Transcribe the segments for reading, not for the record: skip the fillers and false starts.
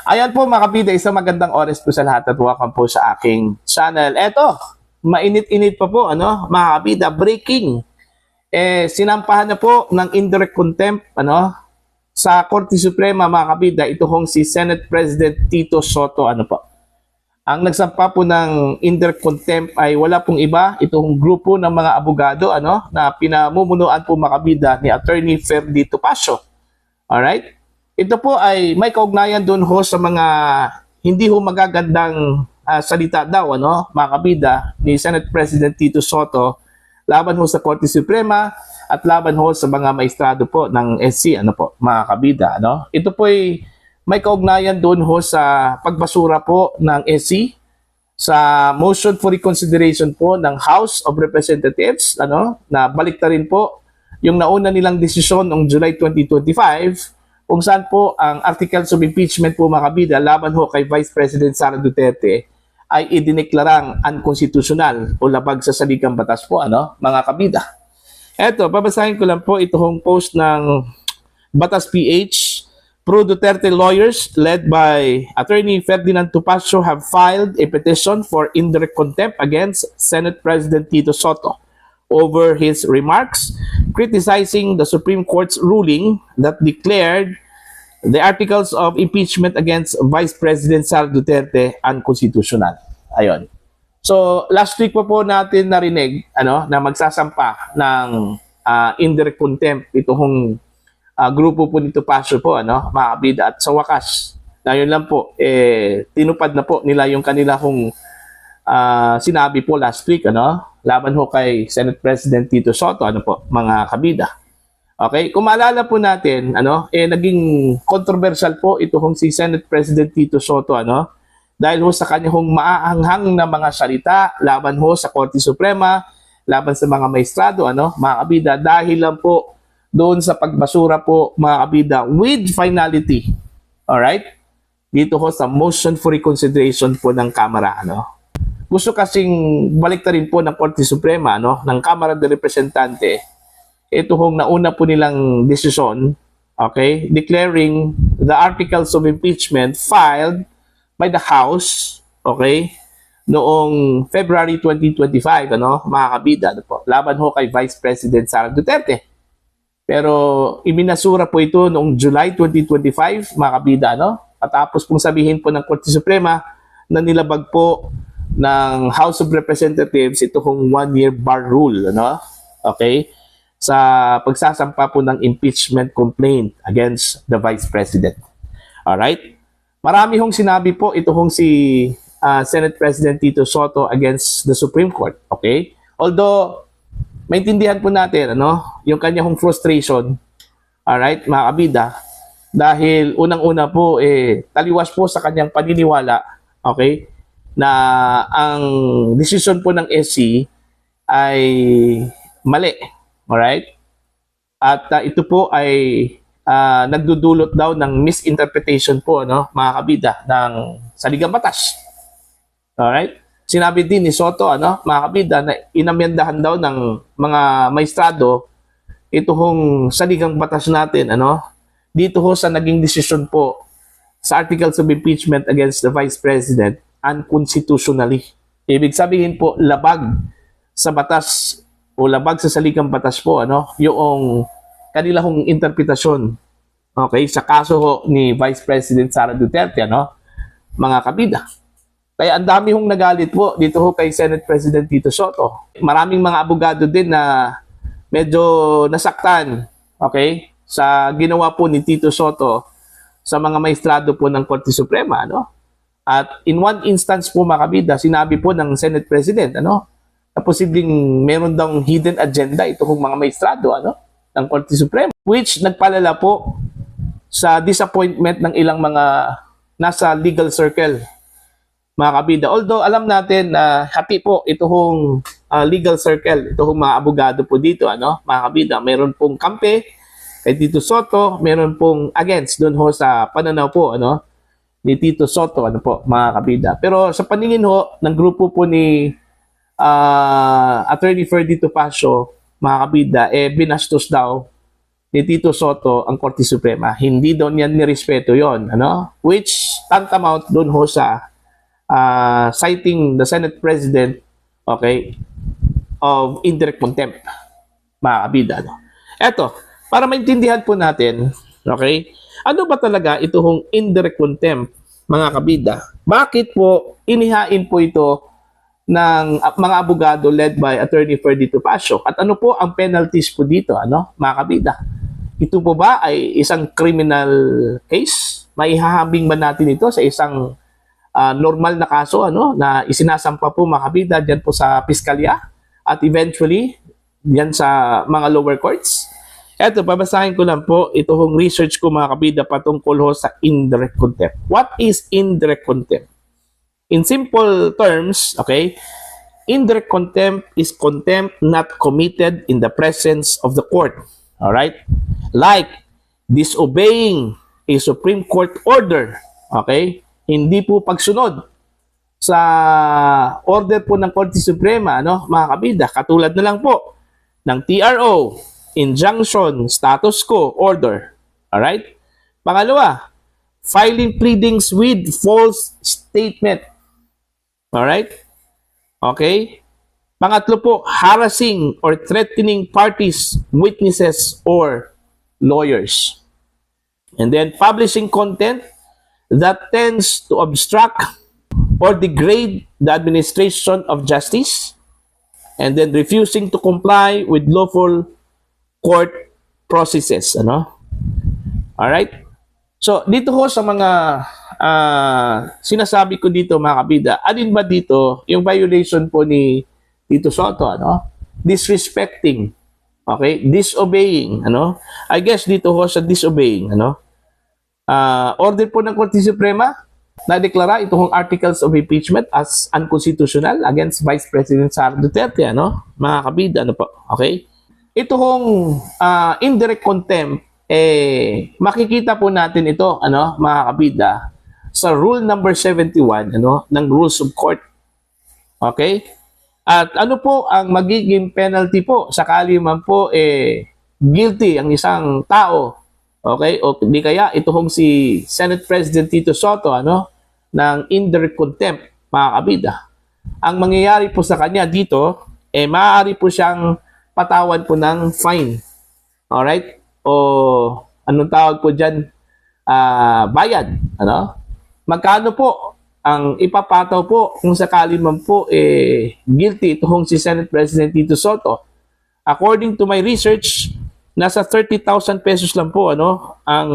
Ayan po mga kabida, isang magandang oras po sa lahat at welcome po sa aking channel. Eto, mainit-init pa po, mga kabida, breaking. Sinampahan na po ng indirect contempt, sa Korte Suprema mga kabida, ito hong si Senate President Tito Soto, Ang nagsampa po ng indirect contempt ay wala pong iba, itong grupo ng mga abogado, na pinamumunuan po mga kabida ni Attorney Ferdy Topacio. Alright? Ito po ay may kaugnayan doon ho sa mga hindi ho magagandang salita daw, mga kabida, ni Senate President Tito Soto laban ho sa Korte Suprema at laban ho sa mga maestrado po ng SC, mga kabida, Ito po ay may kaugnayan doon ho sa pagbasura po ng SC sa motion for reconsideration po ng House of Representatives, na baliktarin po yung nauna nilang desisyon noong July 2025 kung saan po ang articles of impeachment po mga kabida laban ho kay Vice President Sara Duterte ay idineklarang unconstitutional o labag sa saligang batas po, mga kabida. Eto, babasahin ko lang po ito hong post ng Batas PH. Pro-Duterte lawyers led by Attorney Ferdinand Topacio have filed a petition for indirect contempt against Senate President Tito Soto over his remarks criticizing the Supreme Court's ruling that declared the articles of impeachment against Vice President Sara Duterte unconstitutional. Ayun. So, last week po natin narinig na magsasampa ng indirect contempt itong grupo po nito Topacio po, mga kabida. At sa wakas, ngayon lang po, tinupad na po nila yung kanila sinabi po last week, laban ho kay Senate President Tito Soto, mga kabida. Okay, kung maalala po natin, naging controversial po ito si Senate President Tito Soto, dahil ho sa kanyang maaanghang na mga salita laban ho sa Korte Suprema, laban sa mga maestrado, mga kabida, dahil lang po doon sa pagbasura po, mga kabida, with finality. Alright? Dito ho sa motion for reconsideration po ng Kamara, Gusto kasing baliktarin po ng Korte Suprema, ng Kamara de Representante, ito hong nauna po nilang desisyon, okay, declaring the articles of impeachment filed by the House, okay, noong February 2025, mga kabida, laban ho kay Vice President Sara Duterte. Pero iminasura po ito noong July 2025, mga kabida, Patapos pong sabihin po ng Korte Suprema na nilabag po ng House of Representatives ito kong one-year bar rule, Okay? Sa pagsasampa po ng impeachment complaint against the Vice President. Alright? Marami hong sinabi po ito si Senate President Tito Soto against the Supreme Court. Okay? Although, maintindihan po natin, yung kanyang frustration, alright, mga kabida, dahil unang-una po, taliwas po sa kanyang paniniwala, okay, na ang decision po ng SC ay mali. Alright? At ito po ay nagdudulot daw ng misinterpretation po, mga kabida, ng saligang batas. Alright? Sinabi din ni Soto, mga kabida, na inamyandahan daw ng mga maestrado ito hong saligang batas natin, dito ho sa naging desisyon po sa articles of impeachment against the Vice President unconstitutionally. Ibig sabihin po, labag sa batas o labag sa saligang batas po, yung kanila hong interpretasyon, okay, sa kaso ho ni Vice President Sara Duterte, mga kabida. Kaya ang dami hong nagalit po dito ho kay Senate President Tito Soto. Maraming mga abogado din na medyo nasaktan, okay, sa ginawa po ni Tito Soto sa mga maestrado po ng Korte Suprema, At in one instance po, mga kabida, sinabi po ng Senate President, na posibleng meron daw hidden agenda itong mga maestrado, ng Korte Suprema, which nagpalala po sa disappointment ng ilang mga nasa legal circle, mga kabida. Although alam natin na happy po itong legal circle, itong mga abogado po dito, mga kabida. Meron pong kampe kay Tito Soto, meron pong against doon ho sa pananaw po, ni Tito Soto, mga kabida. Pero sa paningin ho ng grupo po ni Attorney Ferdy Topacio, mga kabida, binastos daw ni Tito Soto ang Korte Suprema. Hindi doon yan nirespeto yon, ano? Which tantamount doon ho sa citing the Senate President, okay, of indirect contempt, mga kabida. No? Eto, para maintindihan po natin, okay, ano ba talaga itong indirect contempt, mga kabida? Bakit po inihain po ito ng mga abogado led by Attorney Ferdito Pasio? At ano po ang penalties po dito, ano, mga kabida? Ito po ba ay isang criminal case? Maihahambing ba natin ito sa isang normal na kaso, ano, na isinasampa po, mga kabida, dyan po sa piskalya at eventually dyan sa mga lower courts? Eto, babasahin ko lang po itong research ko, mga kabida, patungkol ho sa indirect contempt. What is indirect contempt? In simple terms, okay, indirect contempt is contempt not committed in the presence of the court. All right? Like disobeying a Supreme Court order. Okay? Hindi po pagsunod sa order po ng Korte Suprema, ano, mga kabida. Katulad na lang po ng TRO, injunction, status quo, order. All right? Pangalawa, filing pleadings with false statement. All right? Okay? Pangatlo po, harassing or threatening parties, witnesses, or lawyers. And then publishing content that tends to obstruct or degrade the administration of justice. And then refusing to comply with lawful court processes. Ano? Alright? So, dito ho sa mga sinasabi ko dito, mga kabida, alin ba dito yung violation po ni Tito Soto, ano? Disrespecting, okay? Disobeying, ano? I guess dito ho sa disobeying, ano? Order po ng Korte Suprema na deklara itong articles of impeachment as unconstitutional against Vice President Sara Duterte, ano? Mga kabida, ano po? Okay? Itong indirect contempt, makikita po natin ito, ano, mga kabida, sa rule number 71, ano, ng Rules of Court. Okay? At ano po ang magiging penalty po sakali man po guilty ang isang tao, okay? O di kaya itong si Senate President Tito Soto, ano, ng indirect contempt, mga kabida. Ang mangyayari po sa kanya dito, maaari po siyang patawan po ng fine. Alright? O anong tawag po dyan? Bayad. Ano? Magkano po ang ipapataw po kung sakali man po guilty itong si Senate President Tito Soto? According to my research, nasa 30,000 pesos lang po, ano, ang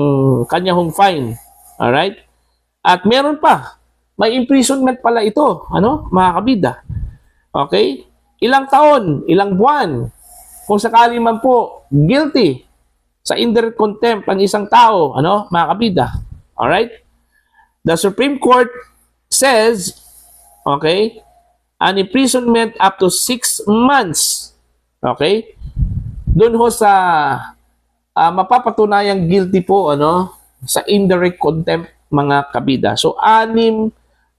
kanyang fine. Alright? At meron pa, may imprisonment pala ito, ano, mga kabida. Okay? Ilang taon, ilang buwan, kung sakali man po guilty sa indirect contempt ang isang tao, ano, mga kabida. Alright? The Supreme Court says, okay, an imprisonment up to 6 months. Okay? Doon ho sa mapapatunayang guilty po, ano, sa indirect contempt, mga kabida. So, 6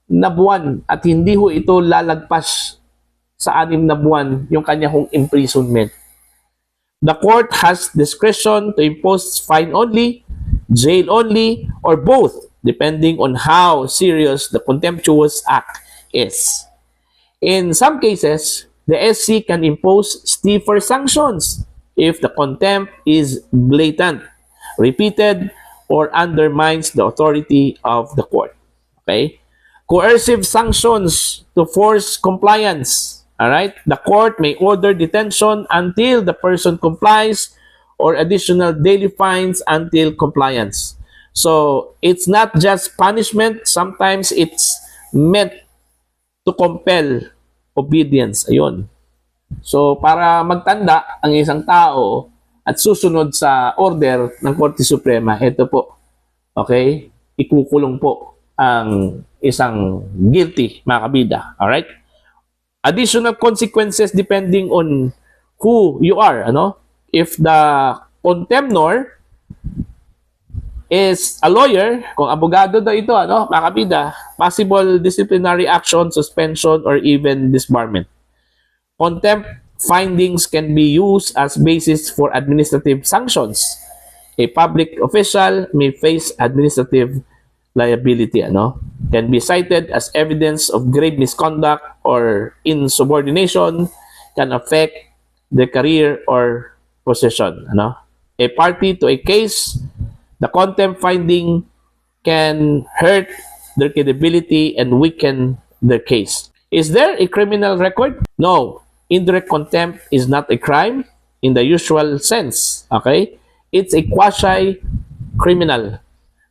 na buwan at hindi ho ito lalagpas sa 6 na buwan yung kanya hong imprisonment. The court has discretion to impose fine only, jail only, or both, depending on how serious the contemptuous act is. In some cases, the SC can impose stiffer sanctions if the contempt is blatant, repeated, or undermines the authority of the court. Okay? Coercive sanctions to force compliance. All right? The court may order detention until the person complies or additional daily fines until compliance. So, it's not just punishment. Sometimes it's meant to compel obedience. Ayun. So, para magtanda ang isang tao at susunod sa order ng Korte Suprema, ito po. Okay? Ikukulong po ang isang guilty, mga kabida. Alright? Additional consequences depending on who you are. Ano? If the contemptor is a lawyer, kung abogado daw ito, ano, mga kabida, possible disciplinary action, suspension, or even disbarment. Contempt findings can be used as basis for administrative sanctions. A public official may face administrative liability, can be cited as evidence of grave misconduct or insubordination, can affect the career or position, A party to a case, the contempt finding can hurt their credibility and weaken their case. Is there a criminal record? No. Indirect contempt is not a crime in the usual sense. Okay? It's a quasi-criminal.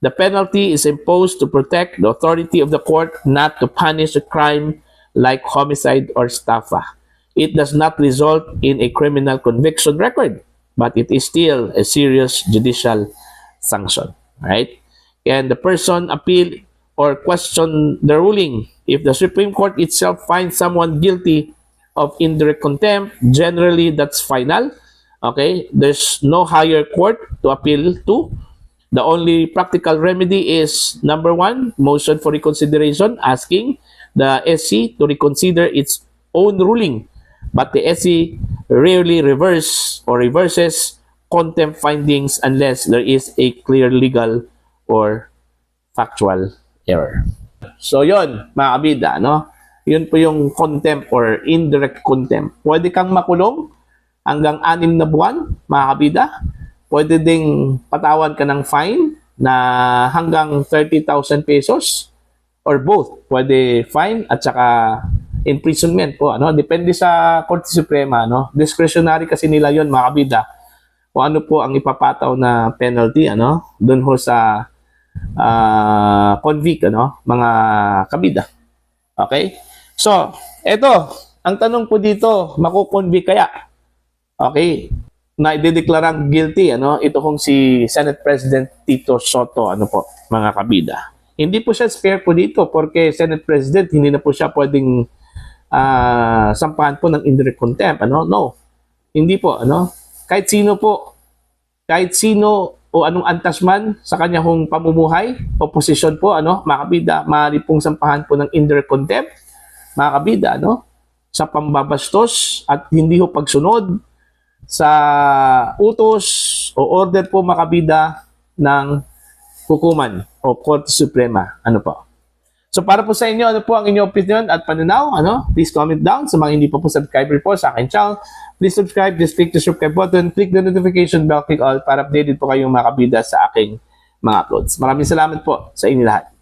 The penalty is imposed to protect the authority of the court, not to punish a crime like homicide or estafa. It does not result in a criminal conviction record, but it is still a serious judicial sanction. Right? And the person appeal or question the ruling. If the Supreme Court itself finds someone guilty of indirect contempt, generally that's final. Okay, there's no higher court to appeal to. The only practical remedy is, number one, motion for reconsideration, asking the SC to reconsider its own ruling. But the SC rarely reverses contempt findings unless there is a clear legal or factual error. So yon, mga kabida, yun po yung contempt or indirect contempt. Pwede kang makulong hanggang 6 na buwan, mga kabida. Pwede ding patawan ka ng fine na hanggang 30,000 pesos or both. Pwede fine at saka imprisonment po. Depende sa Korte Suprema. Discretionary kasi nila yon, mga kabida. Kung ano po ang ipapataw na penalty, doon ho sa convict, mga kabida. Okay? So, eto, ang tanong po dito, makukonvict kaya? Okay, na idedeklarang guilty, ito kung si Senate President Tito Soto, po, mga kabida. Hindi po siya spare po dito porque Senate President, hindi na po siya pwedeng sampahan po ng indirect contempt, No, hindi po, Kahit sino po, kahit sino o anong antas man sa kanya hong pamumuhay o posisyon po, mga kabida, maaari pong sampahan po ng indirect contempt, mga kabida, sa pambabastos at hindi ho pagsunod sa utos o order po, mga kabida, ng hukuman o Korte Suprema, po. So para po sa inyo, ano po ang inyong opinion at pananaw, please comment down. Sa mga hindi pa po subscriber po sa akin channel, please subscribe, just click the subscribe button, click the notification bell, click all para updated po kayong mga kabida sa aking mga uploads. Maraming salamat po sa inyo lahat.